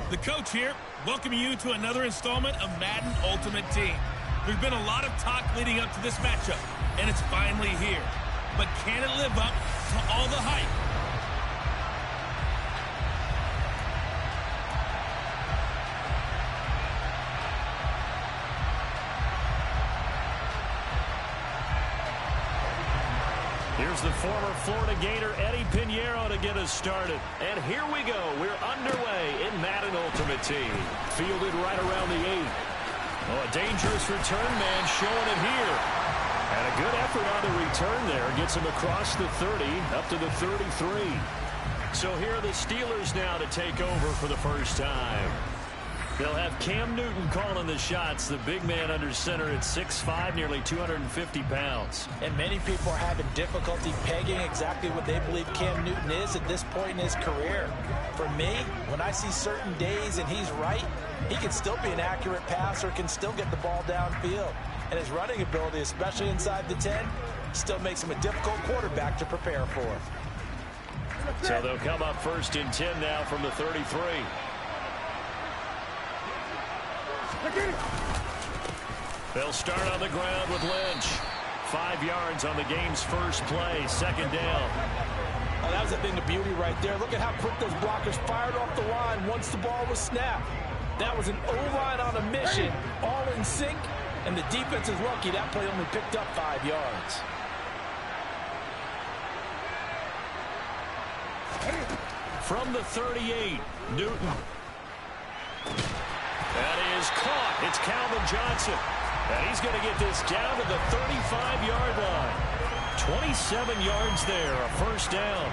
The coach here, welcoming you to another installment of Madden Ultimate Team. There's been a lot of talk leading up to this matchup, and it's finally here. But can it live up to all the hype? Here's the former Florida Gator Eddie Pinheiro to get us started. And here we go. We're underway in Madden Ultimate Team. Fielded right around the 8. Oh, a dangerous return man showing it here. And a good effort on the return there. Gets him across the 30, up to the 33. So here are the Steelers now to take over for the first time. They'll have Cam Newton calling the shots, the big man under center at 6'5", nearly 250 pounds. And many people are having difficulty pegging exactly what they believe Cam Newton is at this point in his career. For me, when I see certain days and he's right, he can still be an accurate passer, can still get the ball downfield. And his running ability, especially inside the 10, still makes him a difficult quarterback to prepare for. So they'll come up first and 10 now from the 33. They'll start on the ground with Lynch. 5 yards on the game's first play, second down. Oh, that was a thing of beauty right there. Look at how quick those blockers fired off the line once the ball was snapped. That was an O-line on a mission, all in sync, and the defense is lucky that play only picked up 5 yards. From the 38, Newton. That is caught. It's Calvin Johnson. And he's going to get this down to the 35-yard line. 27 yards there, a first down.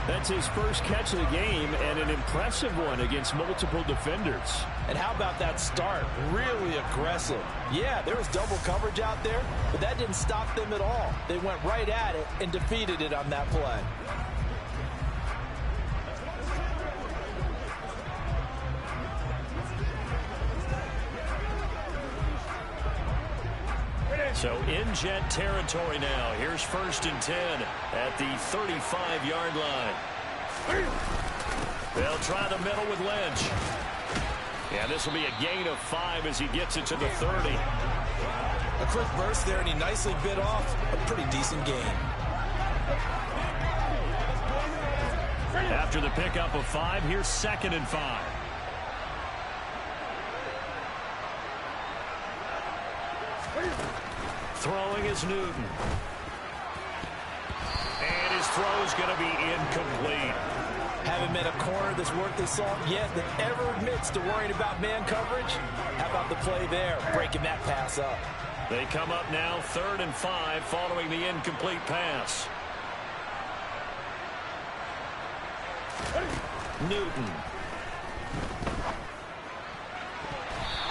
That's his first catch of the game, and an impressive one against multiple defenders. And how about that start? Really aggressive. Yeah, there was double coverage out there, but that didn't stop them at all. They went right at it and defeated it on that play. So in jet territory now. Here's first and 10 at the 35-yard line. They'll try the middle with Lynch. Yeah, this will be a gain of 5 as he gets it to the 30. A quick burst there, and he nicely bit off a pretty decent gain. After the pickup of 5, here's second and 5. Throwing is Newton. And his throw is going to be incomplete. Haven't met a corner that's worth his salt yet that ever admits to worrying about man coverage. How about the play there, breaking that pass up? They come up now, 3rd and 5, following the incomplete pass. Newton.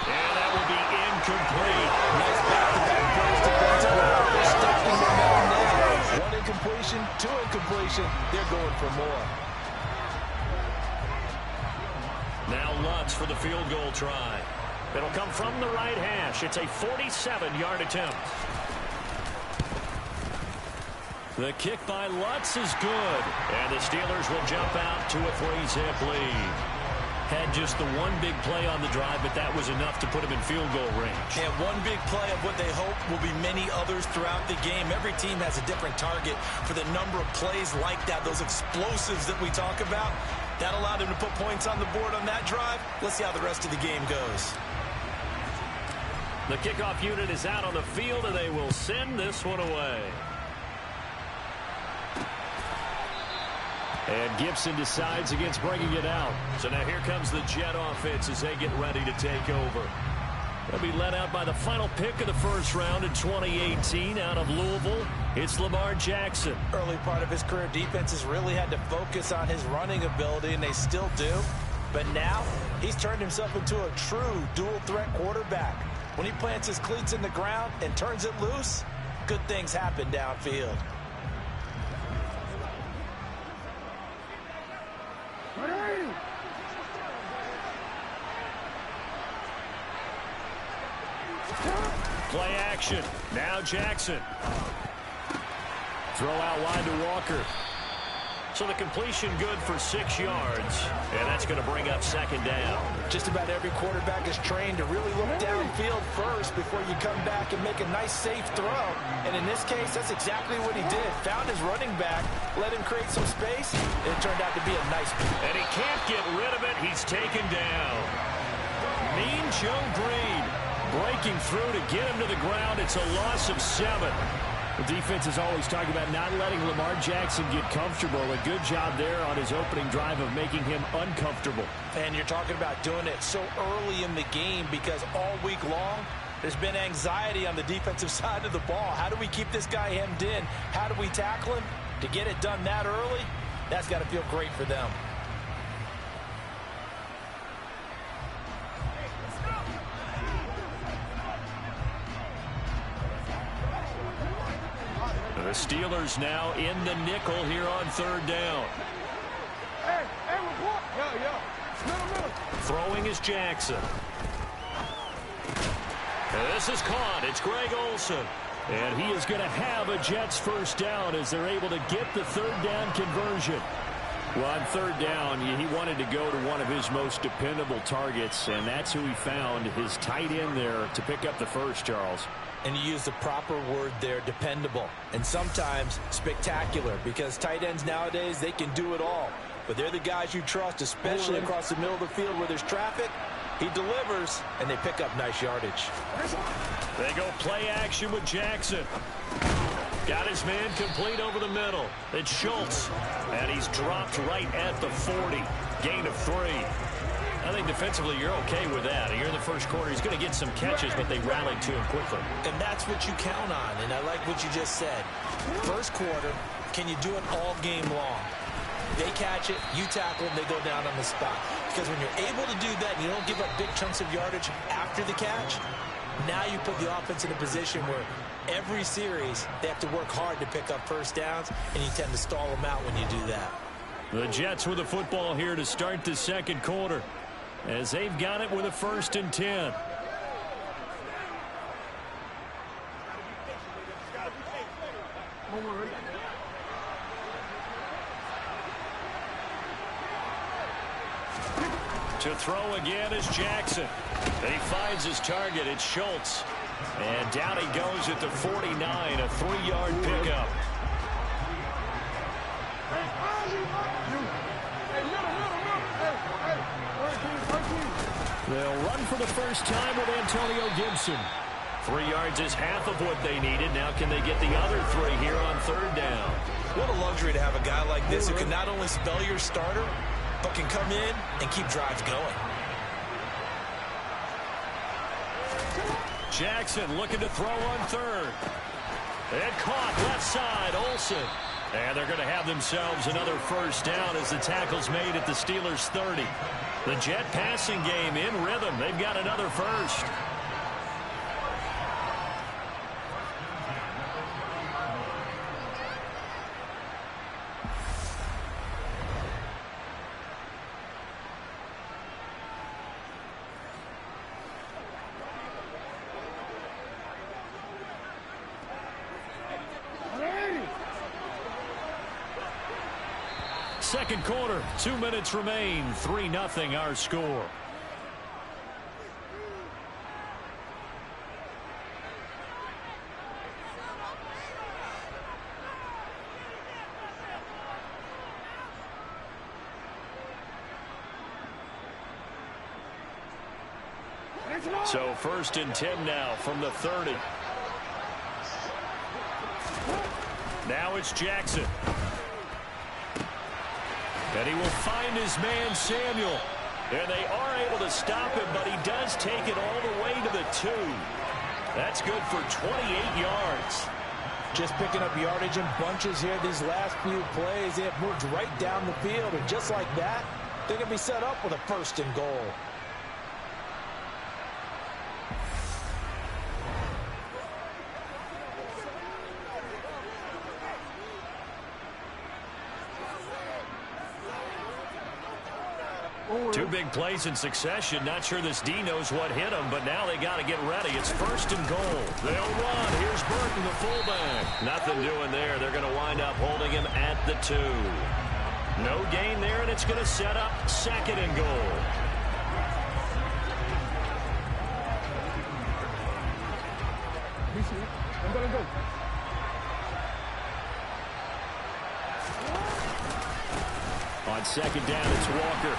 And that will be incomplete. Nice back-to-back plays defensively. They're stacking momentum now. 1 incompletion, 2 incompletion. They're going for more. Now Lutz for the field goal try. It'll come from the right hash. It's a 47-yard attempt. The kick by Lutz is good. And the Steelers will jump out to a 3-zip lead. Had just the one big play on the drive, but that was enough to put him in field goal range. And one big play of what they hope will be many others throughout the game. Every team has a different target for the number of plays like that, those explosives that we talk about. That allowed them to put points on the board on that drive. Let's see how the rest of the game goes. The kickoff unit is out on the field, and they will send this one away. And Gibson decides against bringing it out. So now here comes the Jet offense as they get ready to take over. They'll be led out by the final pick of the first round in 2018 out of Louisville. It's Lamar Jackson. Early part of his career, defenses really had to focus on his running ability, and they still do. But now, he's turned himself into a true dual-threat quarterback. When he plants his cleats in the ground and turns it loose, good things happen downfield. Play action. Now Jackson. Throw out wide to Walker. So the completion good for 6 yards, and that's going to bring up second down. Just about every quarterback is trained to really look downfield first before you come back and make a nice, safe throw. And in this case, that's exactly what he did. Found his running back, let him create some space, and it turned out to be a nice play. And he can't get rid of it. He's taken down. Mean Joe Green breaking through to get him to the ground. It's a loss of 7. The defense is always talking about not letting Lamar Jackson get comfortable. A good job there on his opening drive of making him uncomfortable. And you're talking about doing it so early in the game because all week long, there's been anxiety on the defensive side of the ball. How do we keep this guy hemmed in? How do we tackle him? To get it done that early, that's got to feel great for them. The Steelers now in the nickel here on third down. Throwing is Jackson. This is caught. It's Greg Olsen. And he is going to have a Jets first down as they're able to get the third down conversion. Well, on third down, he wanted to go to one of his most dependable targets, and that's who he found, his tight end there, to pick up the first, Charles. And you use the proper word there, dependable, and sometimes spectacular, because tight ends nowadays, they can do it all. But they're the guys you trust, especially across the middle of the field where there's traffic. He delivers, and they pick up nice yardage. They go play action with Jackson. Got his man complete over the middle. It's Schultz, and he's dropped right at the 40. Gain of 3. I think defensively you're okay with that. Here in the first quarter, he's going to get some catches, but they rallied to him quickly. And that's what you count on, and I like what you just said. First quarter, can you do it all game long? They catch it, you tackle them, they go down on the spot. Because when you're able to do that and you don't give up big chunks of yardage after the catch, now you put the offense in a position where every series they have to work hard to pick up first downs, and you tend to stall them out when you do that. The Jets with the football here to start the second quarter, as they've got it with a 1st and 10. To throw again is Jackson. And he finds his target. It's Schultz. And down he goes at the 49, a 3-yard pickup. They'll run for the first time with Antonio Gibson. 3 yards is half of what they needed. Now can they get the other 3 here on third down? What a luxury to have a guy like this who can not only spell your starter, but can come in and keep drives going. Jackson looking to throw on third. And caught left side, Olsen. And they're going to have themselves another first down as the tackle's made at the Steelers' 30. The Jet passing game in rhythm. They've got another first. Second quarter, 2 minutes remain. 3-0 our score. So 1st and 10 now from the 30. Now it's Jackson. And he will find his man, Samuel. And they are able to stop him, but he does take it all the way to the 2. That's good for 28 yards. Just picking up yardage in bunches here these last few plays. They have moved right down the field, and just like that, they're going to be set up with a 1st and goal. Two big plays in succession. Not sure this D knows what hit him, but now they got to get ready. It's 1st and goal. They'll run. Here's Burton, the fullback. Nothing doing there. They're going to wind up holding him at the 2. No gain there, and it's going to set up 2nd and goal. On 2nd down, it's Walker.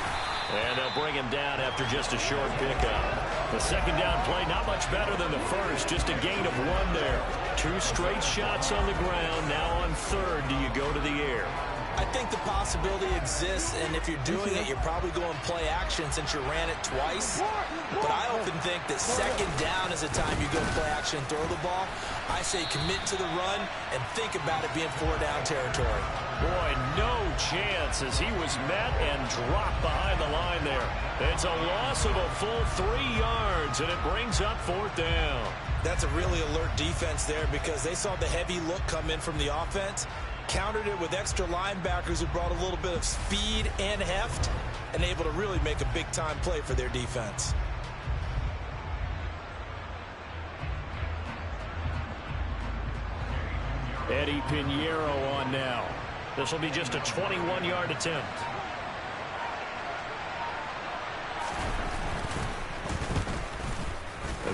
And they'll bring him down after just a short pickup. The 2nd down play, not much better than the first. Just a gain of 1 there. 2 straight shots on the ground. Now on 3rd, do you go to the air? I think the possibility exists, and if you're doing it, you're probably going play action since you ran it twice. But I often think that 2nd down is the time you go play action and throw the ball. I say commit to the run and think about it being 4-down territory. Boy, no chance as he was met and dropped behind the line there. It's a loss of a full 3 yards, and it brings up 4th down. That's a really alert defense there because they saw the heavy look come in from the offense, countered it with extra linebackers who brought a little bit of speed and heft, and able to really make a big-time play for their defense. Eddie Pinheiro on now. This will be just a 21-yard attempt.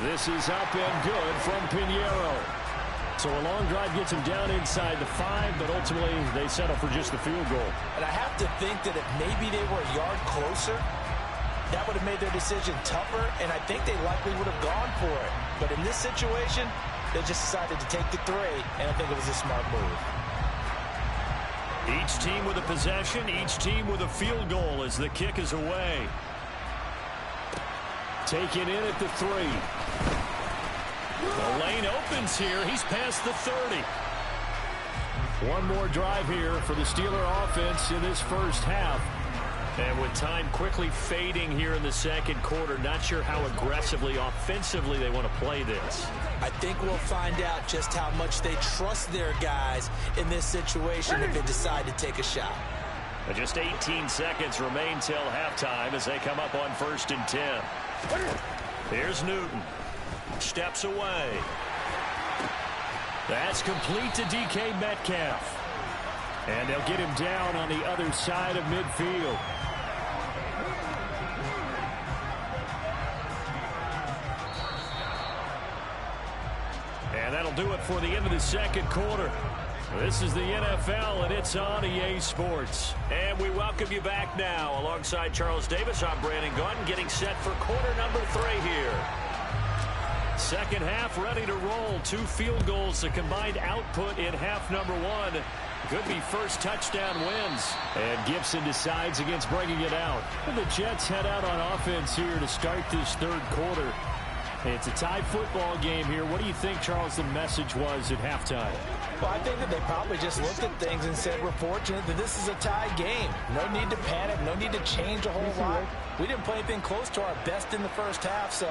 This is up and good from Pinheiro. So a long drive gets him down inside the 5, but ultimately they settle for just the field goal. And I have to think that if maybe they were a yard closer, that would have made their decision tougher, and I think they likely would have gone for it. But in this situation, they just decided to take the 3, and I think it was a smart move. Each team with a possession, each team with a field goal as the kick is away. Taken in at the 3. The lane opens here. He's past the 30. One more drive here for the Steeler offense in this first half. And with time quickly fading here in the 2nd quarter, not sure how aggressively, offensively they want to play this. I think we'll find out just how much they trust their guys in this situation if they decide to take a shot. Just 18 seconds remain till halftime as they come up on 1st and 10. Here's Newton. Steps away. That's complete to DK Metcalf. And they'll get him down on the other side of midfield. And that'll do it for the end of the 2nd quarter. This is the NFL, and it's on EA Sports. And we welcome you back now. Alongside Charles Davis, I'm Brandon Gunn, getting set for quarter number 3 here. 2nd half ready to roll. 2 field goals, the combined output in half number 1. Could be first touchdown wins. And Gibson decides against bringing it out. The Jets head out on offense here to start this 3rd quarter. It's a tied football game here. What do you think, Charles, the message was at halftime? Well, I think that they probably just looked at things and said, we're fortunate that this is a tied game. No need to panic. No need to change a whole lot. We didn't play anything close to our best in the first half, so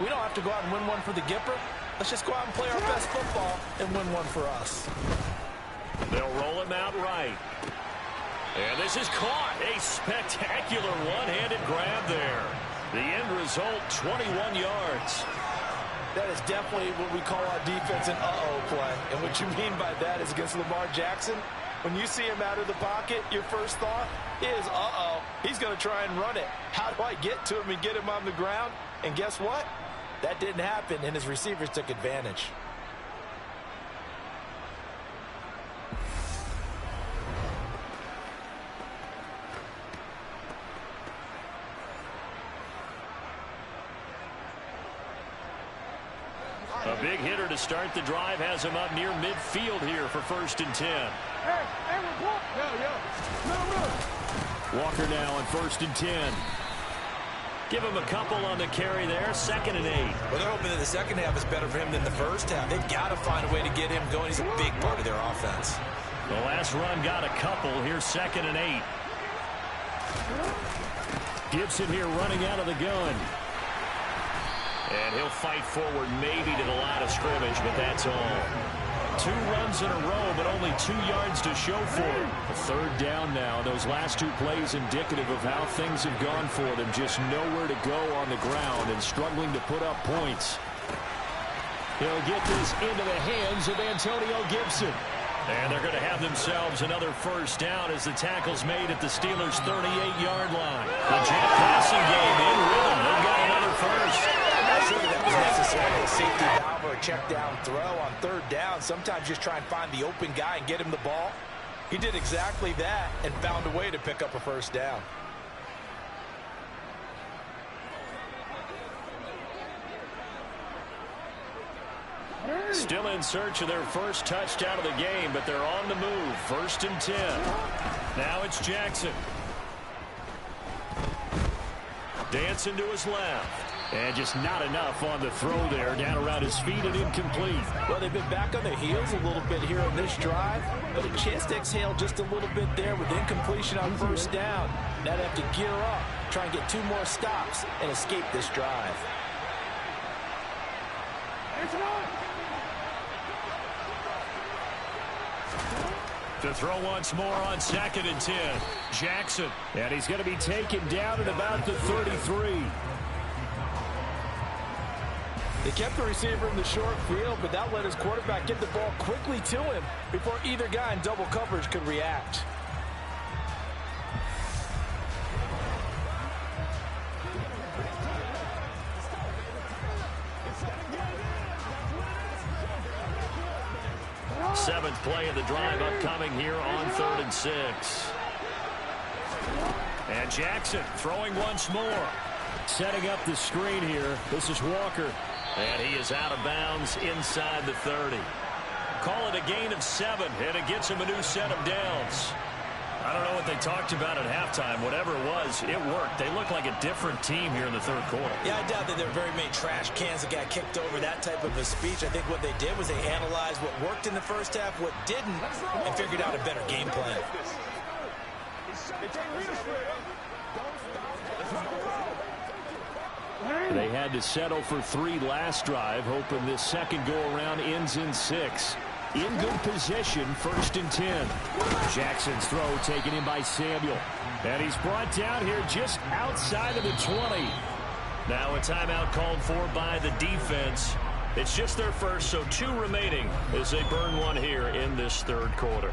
we don't have to go out and win one for the Gipper. Let's just go out and play our best football and win one for us. They'll roll him out right. And this is caught. A spectacular one-handed grab there. The end result, 21 yards. That is definitely what we call our defense an uh-oh play. And what you mean by that is against Lamar Jackson, when you see him out of the pocket, your first thought is, uh-oh, he's going to try and run it. How do I get to him and get him on the ground? And guess what? That didn't happen, and his receivers took advantage. A big hitter to start the drive has him up near midfield here for 1st and 10. Walker now on 1st and 10. Give him a couple on the carry there. 2nd and 8. Well, they're hoping that the 2nd half is better for him than the first half. They've got to find a way to get him going. He's a big part of their offense. The last run got a couple. Here's 2nd and 8. Gibson here running out of the gun. And he'll fight forward maybe to the line of scrimmage, but that's all. 2 runs in a row, but only 2 yards to show for it. A 3rd down now. Those last 2 plays indicative of how things have gone for them. Just nowhere to go on the ground and struggling to put up points. He'll get this into the hands of Antonio Gibson. And they're going to have themselves another first down as the tackle's made at the Steelers' 38-yard line. The jet passing game in rhythm. They've got another first. I'm not sure that was necessarily a safety valve or a check down throw on third down. Sometimes just try and find the open guy and get him the ball. He did exactly that and found a way to pick up a first down. Still in search of their first touchdown of the game, but they're on the move. 1st and 10. Now it's Jackson. Dancing to his left. And just not enough on the throw there. Down around his feet and incomplete. Well, they've been back on their heels a little bit here on this drive, but a chance to exhale just a little bit there with incompletion on first down. Now they have to gear up, try and get 2 more stops, and escape this drive. To throw once more on 2nd and 10. Jackson. And he's going to be taken down at about the 33. They kept the receiver in the short field, but that let his quarterback get the ball quickly to him before either guy in double coverage could react. Seventh play of the drive upcoming here on 3rd and 6. And Jackson throwing once more. Setting up the screen here. This is Walker. And he is out of bounds inside the 30. Call it a gain of 7, and it gets him a new set of downs. I don't know what they talked about at halftime. Whatever it was, it worked. They look like a different team here in the 3rd quarter. Yeah, I doubt that there were very many trash cans that got kicked over, that type of a speech. I think what they did was they analyzed what worked in the first half, what didn't, and figured out a better game plan. They had to settle for 3 last drive, hoping this second go-around ends in 6. In good position, 1st and 10. Jackson's throw taken in by Samuel. And he's brought down here just outside of the 20. Now a timeout called for by the defense. It's just their first, so 2 remaining as they burn one here in this 3rd quarter.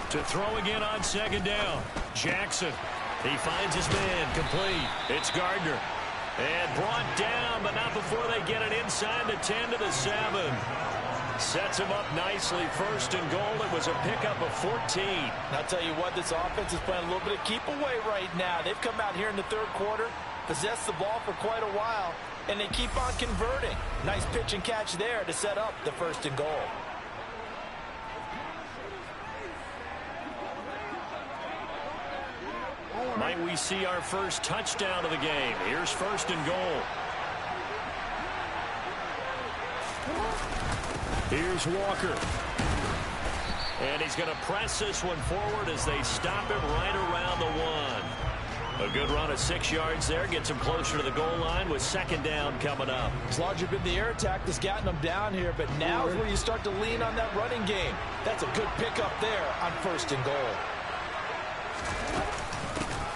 To throw again on 2nd down. Jackson. He finds his man. Complete. It's Gardner. And brought down, but not before they get it inside the 10 to the 7. Sets him up nicely. 1st and goal. It was a pickup of 14. And I'll tell you what, this offense is playing a little bit of keep away right now. They've come out here in the 3rd quarter, possessed the ball for quite a while, and they keep on converting. Nice pitch and catch there to set up the 1st and goal. Might we see our first touchdown of the game? Here's 1st and goal. Here's Walker. And he's going to press this one forward as they stop him right around the 1. A good run of 6 yards there. Gets him closer to the goal line with 2nd down coming up. It's largely been the air attack that's gotten them down here, but now is where you start to lean on that running game. That's a good pickup there on 1st and goal.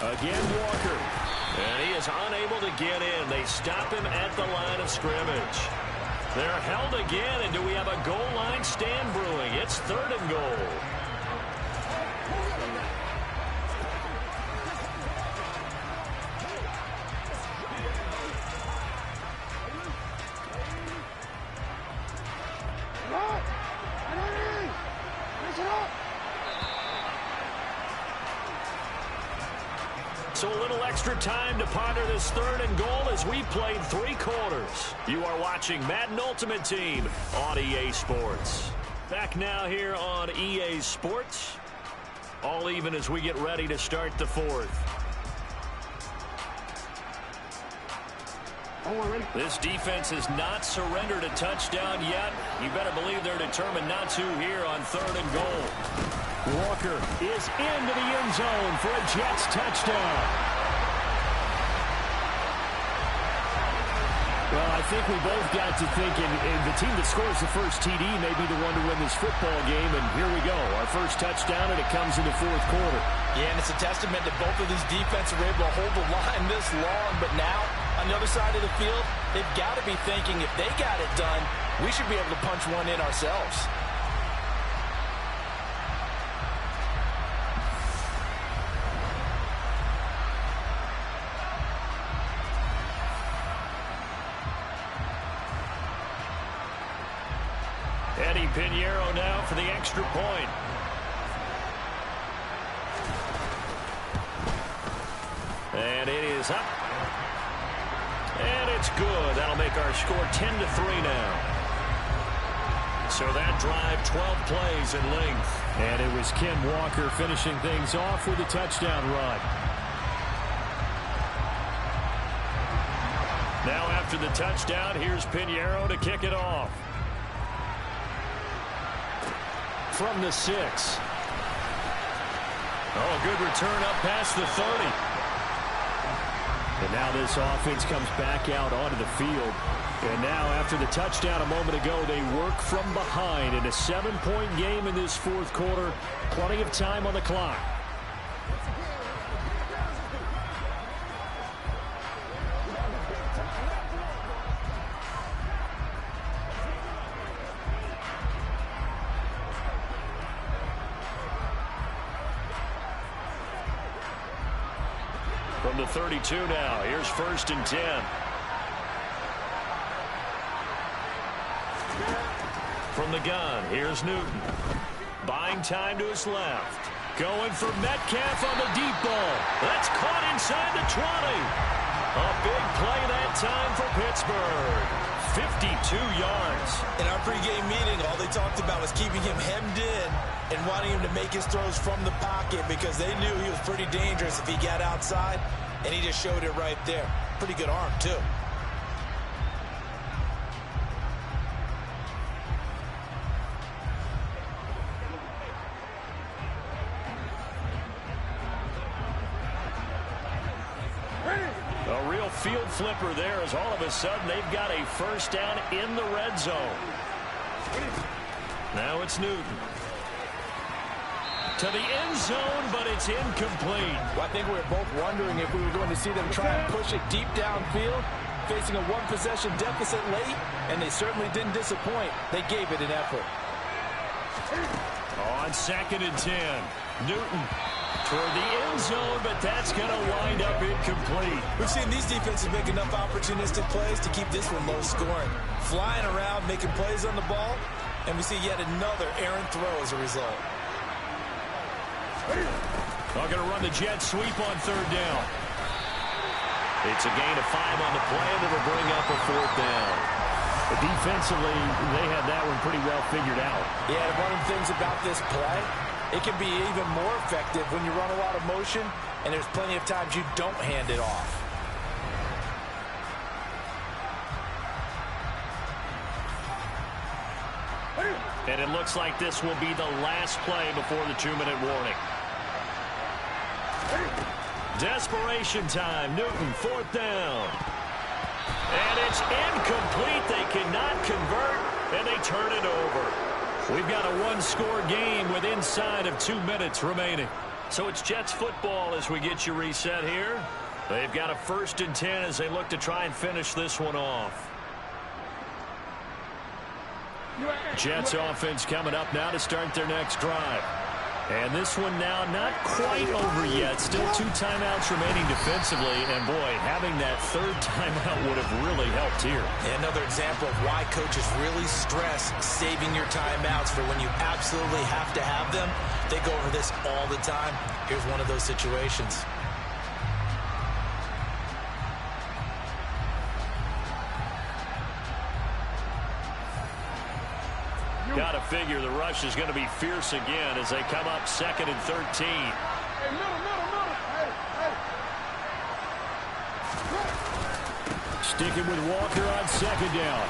Again, Walker. And he is unable to get in. They stop him at the line of scrimmage. They're held again, and do we have a goal line stand brewing? It's 3rd and goal. So a little extra time to ponder this 3rd and goal as we played 3 quarters. You are watching Madden Ultimate Team on EA Sports. Back now here on EA Sports. All even as we get ready to start the 4th. This defense has not surrendered a touchdown yet. You better believe they're determined not to here on 3rd and goal. Walker is into the end zone for a Jets touchdown. Well, I think we both got to thinking the team that scores the first TD may be the one to win this football game, and here we go. Our first touchdown, and it comes in the fourth quarter. Yeah, and it's a testament that both of these defenses were able to hold the line this long, but now, on the other side of the field, they've got to be thinking if they got it done, we should be able to punch one in ourselves. Eddie Pinheiro now for the extra point. And it is up. And it's good. That'll make our score 10-3 now. So that drive, 12 plays in length. And it was Ken Walker finishing things off with a touchdown run. Now after the touchdown, here's Pinheiro to kick it off. From the 6. Oh, good return up past the 30. And now this offense comes back out onto the field. And now after the touchdown a moment ago, they work from behind in a 7-point game in this fourth quarter. Plenty of time on the clock. From the 32 now, here's 1st and 10. From the gun, here's Newton. Buying time to his left. Going for Metcalf on the deep ball. That's caught inside the 20. A big play that time for Pittsburgh. 52 yards. In our pregame meeting, all they talked about was keeping him hemmed in and wanting him to make his throws from the pocket because they knew he was pretty dangerous if he got outside, and he just showed it right there. Pretty good arm, too. A real field flipper there as all of a sudden they've got a first down in the red zone. Now it's Newton. To the end zone, but it's incomplete. Well, I think we were both wondering if we were going to see them try and push it deep downfield, facing a one-possession deficit late, and they certainly didn't disappoint. They gave it an effort. On 2nd and 10, Newton toward the end zone, but that's going to wind up incomplete. We've seen these defenses make enough opportunistic plays to keep this one low scoring. Flying around, making plays on the ball, and we see yet another errant throw as a result. They're going to run the jet sweep on 3rd down. It's a gain of 5 on the play, and it'll bring up a 4th down. But defensively, they had that one pretty well figured out. Yeah, and one of the things about this play, it can be even more effective when you run a lot of motion, and there's plenty of times you don't hand it off. And it looks like this will be the last play before the 2-minute warning. Desperation time. Newton, 4th down. And it's incomplete. They cannot convert, and they turn it over. We've got a one-score game with inside of 2 minutes remaining. So it's Jets football as we get you reset here. They've got a 1st and 10 as they look to try and finish this one off. Jets offense coming up now to start their next drive. And this one now not quite over yet. Still 2 timeouts remaining defensively. And, boy, having that 3rd timeout would have really helped here. Another example of why coaches really stress saving your timeouts for when you absolutely have to have them. They go over this all the time. Here's one of those situations. Got to figure the rush is going to be fierce again as they come up 2nd and 13. Sticking with Walker on 2nd down.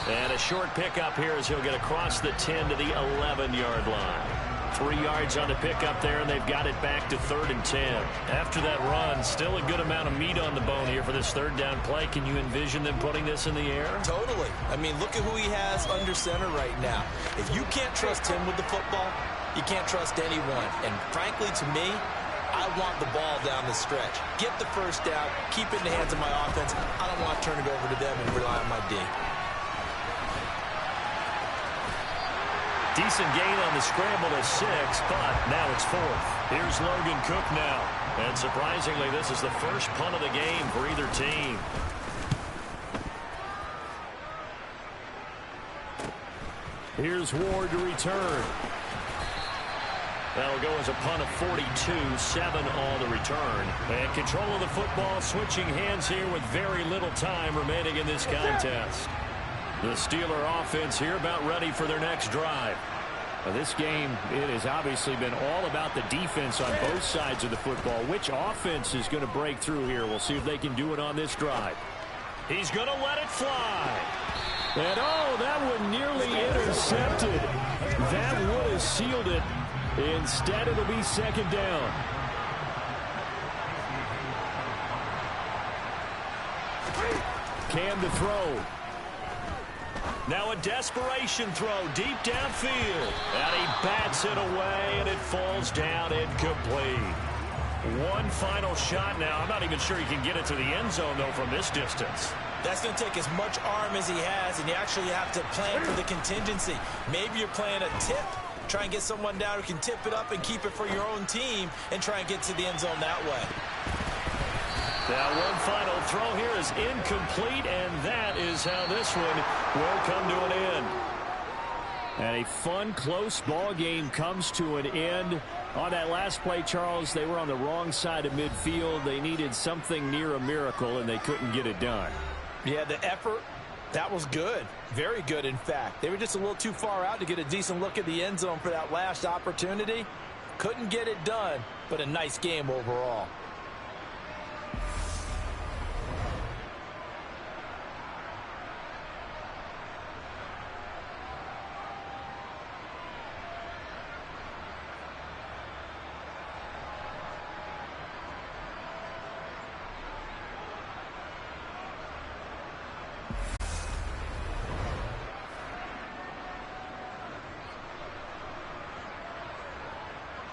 And a short pickup here as he'll get across the 10 to the 11-yard line. 3 yards on the pickup there, and they've got it back to 3rd and 10. After that run, still a good amount of meat on the bone here for this 3rd down play. Can you envision them putting this in the air? Totally. I mean, look at who he has under center right now. If you can't trust him with the football, you can't trust anyone. And frankly, to me, I want the ball down the stretch. Get the first down, keep it in the hands of my offense. I don't want to turn it over to them and rely on my D. Decent gain on the scramble to 6, but now it's 4th. Here's Logan Cook now. And surprisingly, this is the first punt of the game for either team. Here's Ward to return. That'll go as a punt of 42, 7 on the return. And control of the football, switching hands here with very little time remaining in this contest. The Steeler offense here about ready for their next drive. Well, this game, it has obviously been all about the defense on both sides of the football. Which offense is going to break through here? We'll see if they can do it on this drive. He's going to let it fly. And oh, that one nearly intercepted. That would have sealed it. Instead, it'll be 2nd down. Cam to throw. Now a desperation throw deep downfield. And he bats it away, and it falls down incomplete. One final shot now. I'm not even sure he can get it to the end zone, though, from this distance. That's going to take as much arm as he has, and you actually have to plan for the contingency. Maybe you're playing a tip. Try and get someone down who can tip it up and keep it for your own team and try and get to the end zone that way. Now one final throw here is incomplete, and that is how this one will come to an end. And a fun, close ball game comes to an end. On that last play, Charles, they were on the wrong side of midfield. They needed something near a miracle, and they couldn't get it done. Yeah, the effort, that was good. Very good, in fact. They were just a little too far out to get a decent look at the end zone for that last opportunity. Couldn't get it done, but a nice game overall.